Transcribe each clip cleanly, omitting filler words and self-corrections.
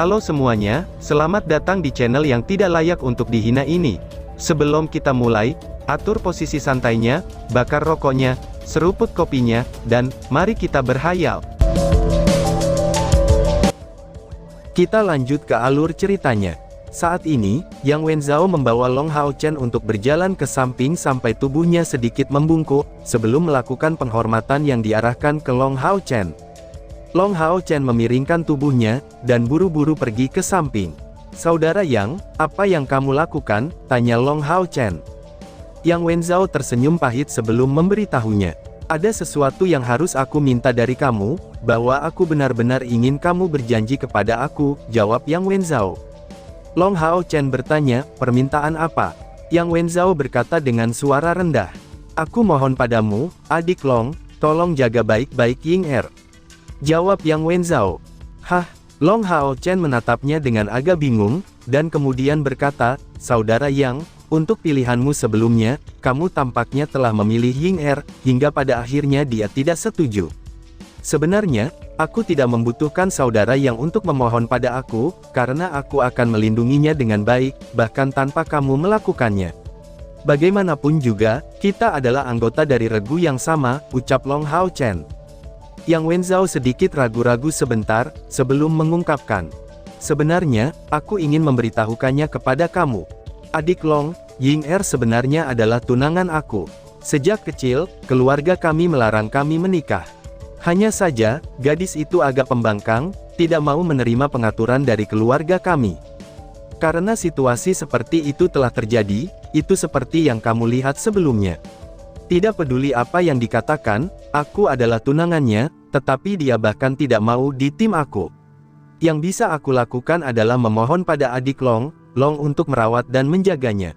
Halo semuanya, selamat datang di channel yang tidak layak untuk dihina ini. Sebelum kita mulai, atur posisi santainya, bakar rokoknya, seruput kopinya, dan mari kita berhayal. Kita lanjut ke alur ceritanya. Saat ini, Yang Wenzhao membawa Long Hao Chen untuk berjalan ke samping sampai tubuhnya sedikit membungkuk, sebelum melakukan penghormatan yang diarahkan ke Long Hao Chen. Long Hao Chen memiringkan tubuhnya, dan buru-buru pergi ke samping. "Saudara Yang, apa yang kamu lakukan?" tanya Long Hao Chen. Yang Wenzhao tersenyum pahit sebelum memberitahunya. "Ada sesuatu yang harus aku minta dari kamu, bahwa aku benar-benar ingin kamu berjanji kepada aku," jawab Yang Wenzhao. Long Hao Chen bertanya, "Permintaan apa?" Yang Wenzhao berkata dengan suara rendah, "Aku mohon padamu, adik Long, tolong jaga baik-baik Ying Er," jawab Yang Wenzhao. "Hah?" Long Hao Chen menatapnya dengan agak bingung, dan kemudian berkata, "Saudara Yang, untuk pilihanmu sebelumnya, kamu tampaknya telah memilih Ying Er, hingga pada akhirnya dia tidak setuju. Sebenarnya, aku tidak membutuhkan saudara Yang untuk memohon pada aku, karena aku akan melindunginya dengan baik, bahkan tanpa kamu melakukannya. Bagaimanapun juga, kita adalah anggota dari regu yang sama," ucap Long Hao Chen. Yang Wenzhao sedikit ragu-ragu sebentar, sebelum mengungkapkan, "Sebenarnya, aku ingin memberitahukannya kepada kamu. Adik Long, Ying Er sebenarnya adalah tunangan aku. Sejak kecil, keluarga kami melarang kami menikah. Hanya saja, gadis itu agak pembangkang, tidak mau menerima pengaturan dari keluarga kami. Karena situasi seperti itu telah terjadi, itu seperti yang kamu lihat sebelumnya. Tidak peduli apa yang dikatakan, aku adalah tunangannya, tetapi dia bahkan tidak mau di tim aku. Yang bisa aku lakukan adalah memohon pada adik Long untuk merawat dan menjaganya.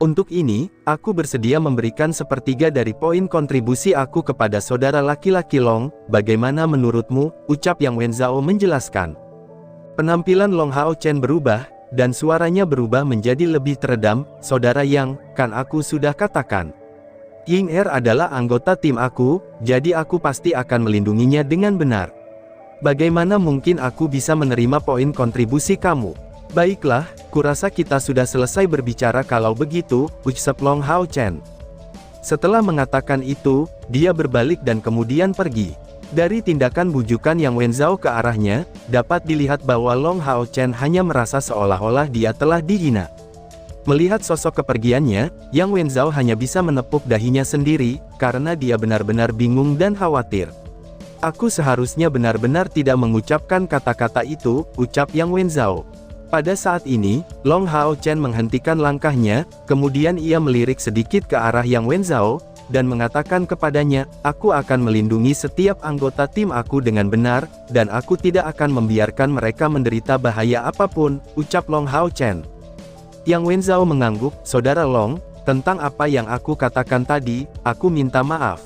Untuk ini, aku bersedia memberikan sepertiga dari poin kontribusi aku kepada saudara laki-laki Long. Bagaimana menurutmu?" ucap Yang Wenzhao menjelaskan. Penampilan Long Hao Chen berubah, dan suaranya berubah menjadi lebih teredam. "Saudara Yang, kan aku sudah katakan. Ying Er adalah anggota tim aku, jadi aku pasti akan melindunginya dengan benar. Bagaimana mungkin aku bisa menerima poin kontribusi kamu? Baiklah, kurasa kita sudah selesai berbicara kalau begitu," ucap Long Hao Chen. Setelah mengatakan itu, dia berbalik dan kemudian pergi. Dari tindakan bujukan Yang Wenzhao ke arahnya, dapat dilihat bahwa Long Hao Chen hanya merasa seolah-olah dia telah dihina. Melihat sosok kepergiannya, Yang Wenzhao hanya bisa menepuk dahinya sendiri, karena dia benar-benar bingung dan khawatir. "Aku seharusnya benar-benar tidak mengucapkan kata-kata itu," ucap Yang Wenzhao. Pada saat ini, Long Hao Chen menghentikan langkahnya, kemudian ia melirik sedikit ke arah Yang Wenzhao, dan mengatakan kepadanya, "Aku akan melindungi setiap anggota tim aku dengan benar, dan aku tidak akan membiarkan mereka menderita bahaya apapun," ucap Long Hao Chen. Yang Wenzhao mengangguk, "Saudara Long, tentang apa yang aku katakan tadi, aku minta maaf,"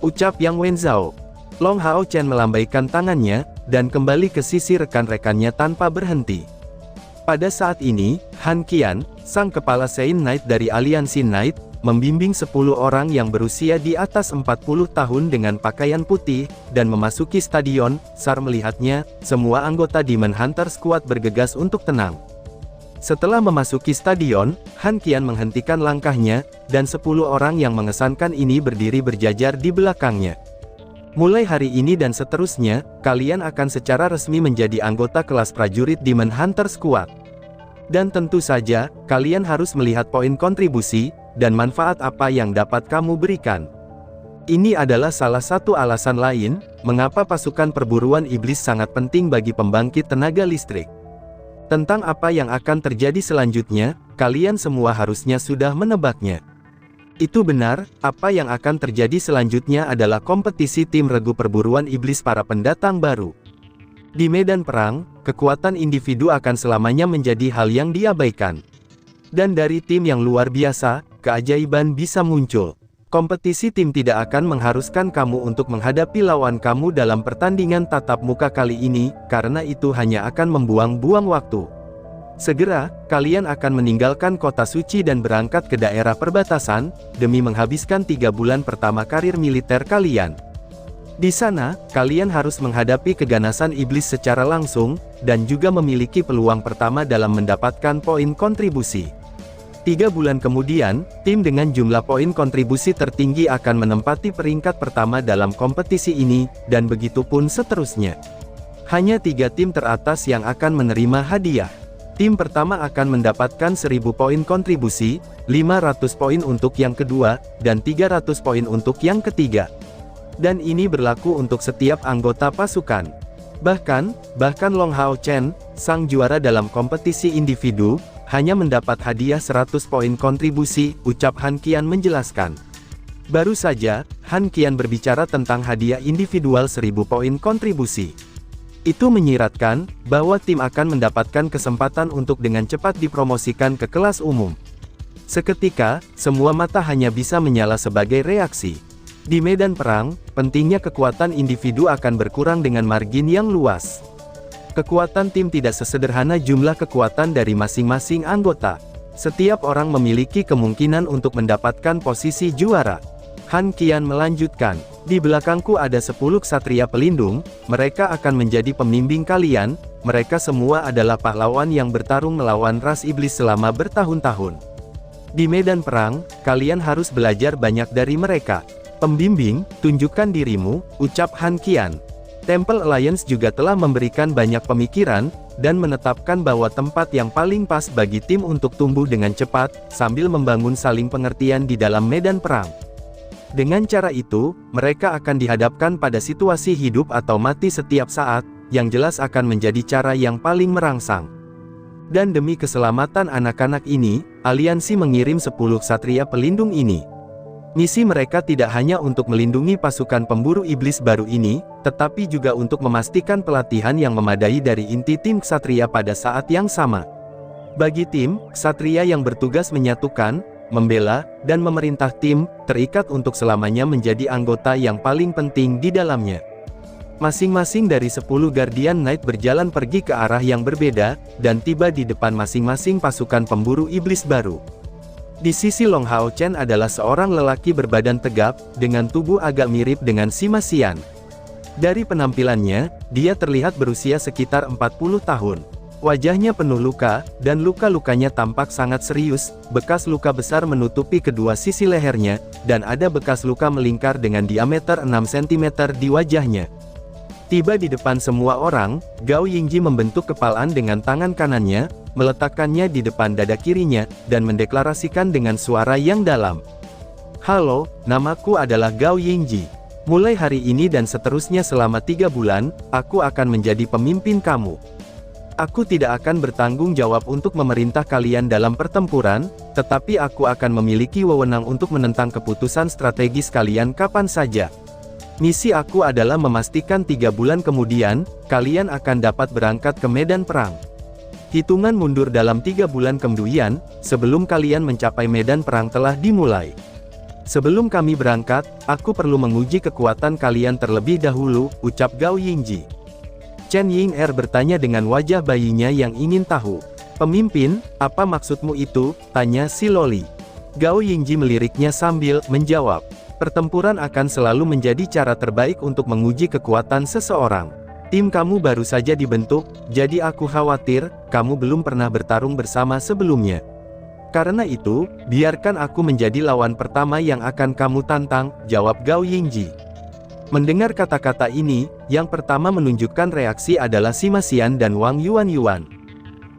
ucap Yang Wenzhao. Long Hao Chen melambaikan tangannya, dan kembali ke sisi rekan-rekannya tanpa berhenti. Pada saat ini, Han Qian, sang kepala Saint Knight dari aliansi Knight, membimbing 10 orang yang berusia di atas 40 tahun dengan pakaian putih, dan memasuki stadion. Saat melihatnya, semua anggota Demon Hunter Squad bergegas untuk tenang. Setelah memasuki stadion, Han Qian menghentikan langkahnya, dan 10 orang yang mengesankan ini berdiri berjajar di belakangnya. "Mulai hari ini dan seterusnya, kalian akan secara resmi menjadi anggota kelas prajurit Demon Hunter Squad. Dan tentu saja, kalian harus melihat poin kontribusi, dan manfaat apa yang dapat kamu berikan. Ini adalah salah satu alasan lain, mengapa pasukan perburuan iblis sangat penting bagi pembangkit tenaga listrik. Tentang apa yang akan terjadi selanjutnya, kalian semua harusnya sudah menebaknya. Itu benar, apa yang akan terjadi selanjutnya adalah kompetisi tim regu perburuan iblis para pendatang baru. Di medan perang, kekuatan individu akan selamanya menjadi hal yang diabaikan. Dan dari tim yang luar biasa, keajaiban bisa muncul. Kompetisi tim tidak akan mengharuskan kamu untuk menghadapi lawan kamu dalam pertandingan tatap muka kali ini, karena itu hanya akan membuang-buang waktu. Segera, kalian akan meninggalkan kota suci dan berangkat ke daerah perbatasan, demi menghabiskan 3 bulan pertama karir militer kalian. Di sana, kalian harus menghadapi keganasan iblis secara langsung, dan juga memiliki peluang pertama dalam mendapatkan poin kontribusi. 3 bulan kemudian, tim dengan jumlah poin kontribusi tertinggi akan menempati peringkat pertama dalam kompetisi ini, dan begitu pun seterusnya. Hanya 3 tim teratas yang akan menerima hadiah. Tim pertama akan mendapatkan 1000 poin kontribusi, 500 poin untuk yang kedua, dan 300 poin untuk yang ketiga. Dan ini berlaku untuk setiap anggota pasukan. Bahkan Long Hao Chen, sang juara dalam kompetisi individu, hanya mendapat hadiah 100 poin kontribusi, ucap Han Qian menjelaskan. Baru saja, Han Qian berbicara tentang hadiah individual 1000 poin kontribusi. Itu menyiratkan, bahwa tim akan mendapatkan kesempatan untuk dengan cepat dipromosikan ke kelas umum. Seketika, semua mata hanya bisa menyala sebagai reaksi. Di medan perang, pentingnya kekuatan individu akan berkurang dengan margin yang luas. Kekuatan tim tidak sesederhana jumlah kekuatan dari masing-masing anggota. Setiap orang memiliki kemungkinan untuk mendapatkan posisi juara. Han Qian melanjutkan, di belakangku ada 10 ksatria pelindung, mereka akan menjadi pembimbing kalian, mereka semua adalah pahlawan yang bertarung melawan ras iblis selama bertahun-tahun. Di medan perang, kalian harus belajar banyak dari mereka. Pembimbing, tunjukkan dirimu, ucap Han Qian. Temple Alliance juga telah memberikan banyak pemikiran, dan menetapkan bahwa tempat yang paling pas bagi tim untuk tumbuh dengan cepat, sambil membangun saling pengertian di dalam medan perang. Dengan cara itu, mereka akan dihadapkan pada situasi hidup atau mati setiap saat, yang jelas akan menjadi cara yang paling merangsang. Dan demi keselamatan anak-anak ini, aliansi mengirim 10 ksatria pelindung ini. Misi mereka tidak hanya untuk melindungi pasukan pemburu iblis baru ini, tetapi juga untuk memastikan pelatihan yang memadai dari inti tim ksatria pada saat yang sama. Bagi tim, ksatria yang bertugas menyatukan, membela, dan memerintah tim, terikat untuk selamanya menjadi anggota yang paling penting di dalamnya. Masing-masing dari 10 Guardian Knight berjalan pergi ke arah yang berbeda, dan tiba di depan masing-masing pasukan pemburu iblis baru. Di sisi Long Hao Chen adalah seorang lelaki berbadan tegap, dengan tubuh agak mirip dengan Sima Xian. Dari penampilannya, dia terlihat berusia sekitar 40 tahun. Wajahnya penuh luka, dan luka-lukanya tampak sangat serius, bekas luka besar menutupi kedua sisi lehernya, dan ada bekas luka melingkar dengan diameter 6 cm di wajahnya. Tiba di depan semua orang, Gao Yingji membentuk kepalaan dengan tangan kanannya, meletakkannya di depan dada kirinya, dan mendeklarasikan dengan suara yang dalam. Halo, namaku adalah Gao Yingji. Mulai hari ini dan seterusnya selama 3 bulan, aku akan menjadi pemimpin kamu. Aku tidak akan bertanggung jawab untuk memerintah kalian dalam pertempuran, tetapi aku akan memiliki wewenang untuk menentang keputusan strategis kalian kapan saja. Misi aku adalah memastikan 3 bulan kemudian, kalian akan dapat berangkat ke medan perang. Hitungan mundur dalam 3 bulan kemudian, sebelum kalian mencapai medan perang telah dimulai. Sebelum kami berangkat, aku perlu menguji kekuatan kalian terlebih dahulu, ucap Gao Yingji. Chen Ying-er bertanya dengan wajah bayinya yang ingin tahu. Pemimpin, apa maksudmu itu? Tanya si Loli. Gao Yingji meliriknya sambil menjawab. Pertempuran akan selalu menjadi cara terbaik untuk menguji kekuatan seseorang. Tim kamu baru saja dibentuk, jadi aku khawatir, kamu belum pernah bertarung bersama sebelumnya. Karena itu, biarkan aku menjadi lawan pertama yang akan kamu tantang, jawab Gao Yingji. Mendengar kata-kata ini, yang pertama menunjukkan reaksi adalah Sima Xian dan Wang Yuan.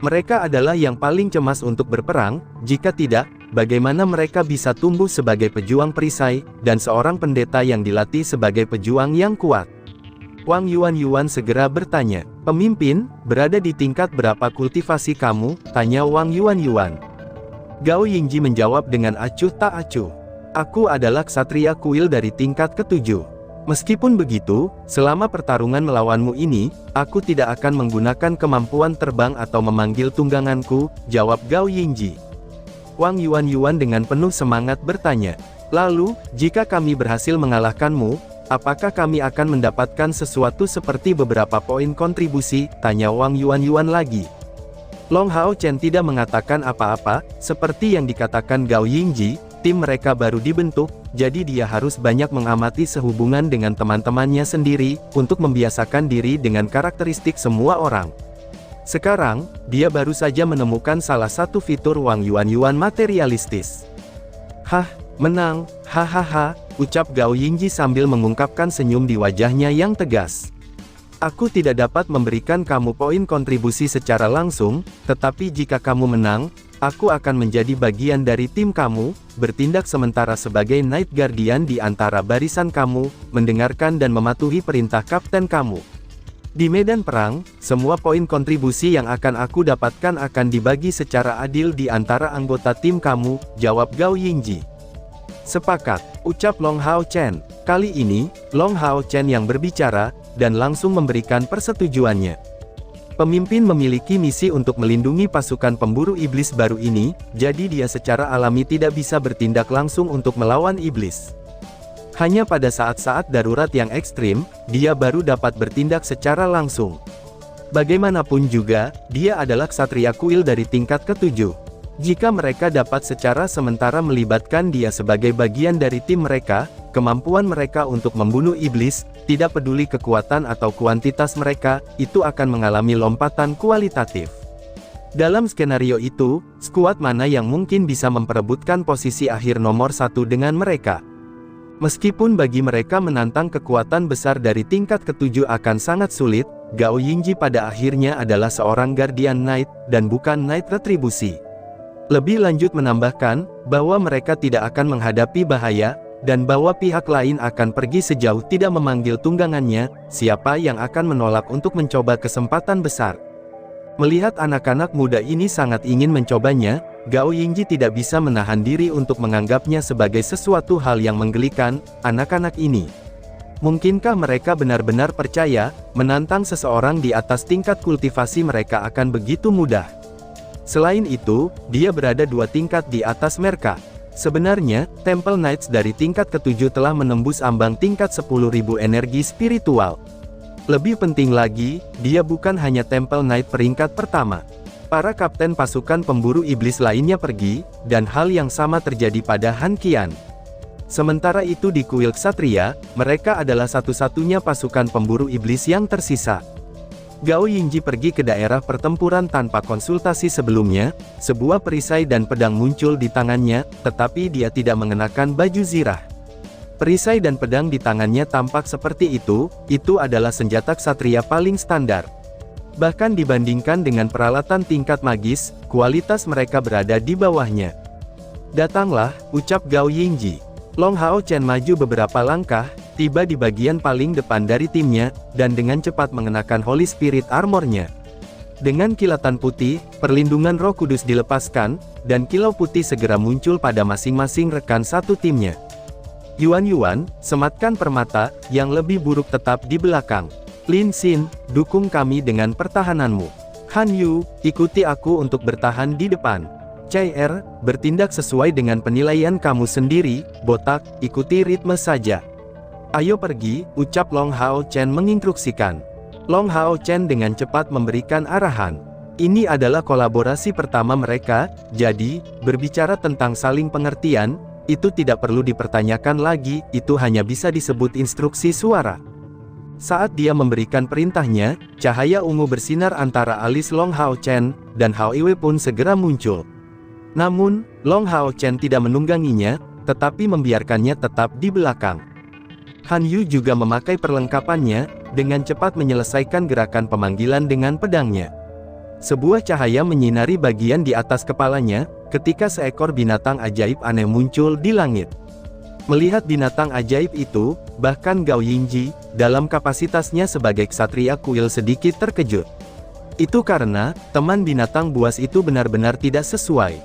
Mereka adalah yang paling cemas untuk berperang, jika tidak, bagaimana mereka bisa tumbuh sebagai pejuang perisai, dan seorang pendeta yang dilatih sebagai pejuang yang kuat. Wang Yuan segera bertanya, pemimpin, berada di tingkat berapa kultivasi kamu? Tanya Wang Yuan. Gao Yingji menjawab dengan acuh tak acuh. Aku adalah ksatria kuil dari tingkat ke-7. Meskipun begitu, selama pertarungan melawanmu ini, aku tidak akan menggunakan kemampuan terbang atau memanggil tungganganku, jawab Gao Yingji. Wang Yuan dengan penuh semangat bertanya, lalu, jika kami berhasil mengalahkanmu, apakah kami akan mendapatkan sesuatu seperti beberapa poin kontribusi? Tanya Wang Yuan lagi. Long Hao Chen tidak mengatakan apa-apa, seperti yang dikatakan Gao Yingji, tim mereka baru dibentuk, jadi dia harus banyak mengamati sehubungan dengan teman-temannya sendiri, untuk membiasakan diri dengan karakteristik semua orang. Sekarang, dia baru saja menemukan salah satu fitur Wang Yuan materialistis. Hah, menang, hahaha, ucap Gao Yingji sambil mengungkapkan senyum di wajahnya yang tegas. Aku tidak dapat memberikan kamu poin kontribusi secara langsung, tetapi jika kamu menang, aku akan menjadi bagian dari tim kamu, bertindak sementara sebagai Night Guardian di antara barisan kamu, mendengarkan dan mematuhi perintah kapten kamu. Di medan perang, semua poin kontribusi yang akan aku dapatkan akan dibagi secara adil di antara anggota tim kamu, jawab Gao Yingji. Sepakat, ucap Long Hao Chen. Kali ini, Long Hao Chen yang berbicara, dan langsung memberikan persetujuannya. Pemimpin memiliki misi untuk melindungi pasukan pemburu iblis baru ini, jadi dia secara alami tidak bisa bertindak langsung untuk melawan iblis. Hanya pada saat-saat darurat yang ekstrim, dia baru dapat bertindak secara langsung. Bagaimanapun juga, dia adalah ksatria kuil dari tingkat ke-7. Jika mereka dapat secara sementara melibatkan dia sebagai bagian dari tim mereka, kemampuan mereka untuk membunuh iblis, tidak peduli kekuatan atau kuantitas mereka, itu akan mengalami lompatan kualitatif. Dalam skenario itu, skuad mana yang mungkin bisa memperebutkan posisi akhir nomor 1 dengan mereka? Meskipun bagi mereka menantang kekuatan besar dari tingkat ke-7 akan sangat sulit, Gao Yingji pada akhirnya adalah seorang Guardian Knight, dan bukan Knight Retribusi. Lebih lanjut menambahkan, bahwa mereka tidak akan menghadapi bahaya, dan bahwa pihak lain akan pergi sejauh tidak memanggil tunggangannya, siapa yang akan menolak untuk mencoba kesempatan besar. Melihat anak-anak muda ini sangat ingin mencobanya, Gao Yingji tidak bisa menahan diri untuk menganggapnya sebagai sesuatu hal yang menggelikan. Anak-anak ini, mungkinkah mereka benar-benar percaya, menantang seseorang di atas tingkat kultivasi mereka akan begitu mudah? Selain itu, dia berada 2 tingkat di atas mereka. Sebenarnya, Temple Knights dari tingkat ke-7 telah menembus ambang tingkat 10.000 energi spiritual. Lebih penting lagi, dia bukan hanya Temple Knight peringkat pertama. Para kapten pasukan pemburu iblis lainnya pergi, dan hal yang sama terjadi pada Han Qian. Sementara itu di kuil Ksatria, mereka adalah satu-satunya pasukan pemburu iblis yang tersisa. Gao Yingji pergi ke daerah pertempuran tanpa konsultasi sebelumnya, sebuah perisai dan pedang muncul di tangannya, tetapi dia tidak mengenakan baju zirah. Perisai dan pedang di tangannya tampak seperti itu adalah senjata ksatria paling standar. Bahkan dibandingkan dengan peralatan tingkat magis, kualitas mereka berada di bawahnya. Datanglah, ucap Gao Yingji. Long Hao Chen maju beberapa langkah, tiba di bagian paling depan dari timnya, dan dengan cepat mengenakan Holy Spirit Armor-nya. Dengan kilatan putih, perlindungan Roh Kudus dilepaskan, dan kilau putih segera muncul pada masing-masing rekan satu timnya. Yuan, sematkan permata, yang lebih buruk tetap di belakang. Lin Xin, dukung kami dengan pertahananmu. Han Yu, ikuti aku untuk bertahan di depan. Cai Er, bertindak sesuai dengan penilaian kamu sendiri, botak, ikuti ritme saja. Ayo pergi, ucap Long Hao Chen menginstruksikan. Long Hao Chen dengan cepat memberikan arahan. Ini adalah kolaborasi pertama mereka, jadi, berbicara tentang saling pengertian, itu tidak perlu dipertanyakan lagi, itu hanya bisa disebut instruksi suara. Saat dia memberikan perintahnya, cahaya ungu bersinar antara alis Long Hao Chen, dan Hao Iwe pun segera muncul. Namun, Long Hao Chen tidak menungganginya, tetapi membiarkannya tetap di belakang. Han Yu juga memakai perlengkapannya, dengan cepat menyelesaikan gerakan pemanggilan dengan pedangnya. Sebuah cahaya menyinari bagian di atas kepalanya, ketika seekor binatang ajaib aneh muncul di langit. Melihat binatang ajaib itu, bahkan Gao Yingji, dalam kapasitasnya sebagai ksatria kuil sedikit terkejut. Itu karena, teman binatang buas itu benar-benar tidak sesuai.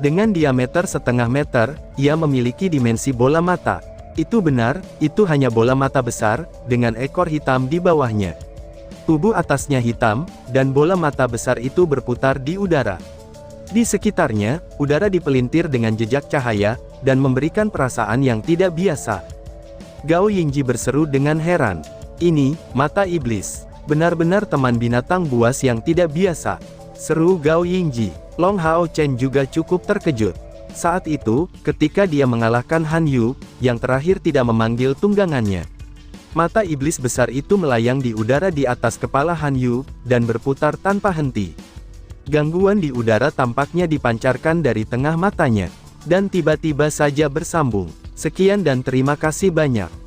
Dengan diameter setengah meter, ia memiliki dimensi bola mata. Itu benar, itu hanya bola mata besar, dengan ekor hitam di bawahnya. Tubuh atasnya hitam, dan bola mata besar itu berputar di udara. Di sekitarnya, udara dipelintir dengan jejak cahaya, dan memberikan perasaan yang tidak biasa. Gao Yingji berseru dengan heran. Ini, mata iblis. Benar-benar teman binatang buas yang tidak biasa. Seru Gao Yingji. Long Hao Chen juga cukup terkejut. Saat itu, ketika dia mengalahkan Han Yu, yang terakhir tidak memanggil tunggangannya. Mata iblis besar itu melayang di udara di atas kepala Han Yu, dan berputar tanpa henti. Gangguan di udara tampaknya dipancarkan dari tengah matanya. Dan tiba-tiba saja bersambung. Sekian dan terima kasih banyak.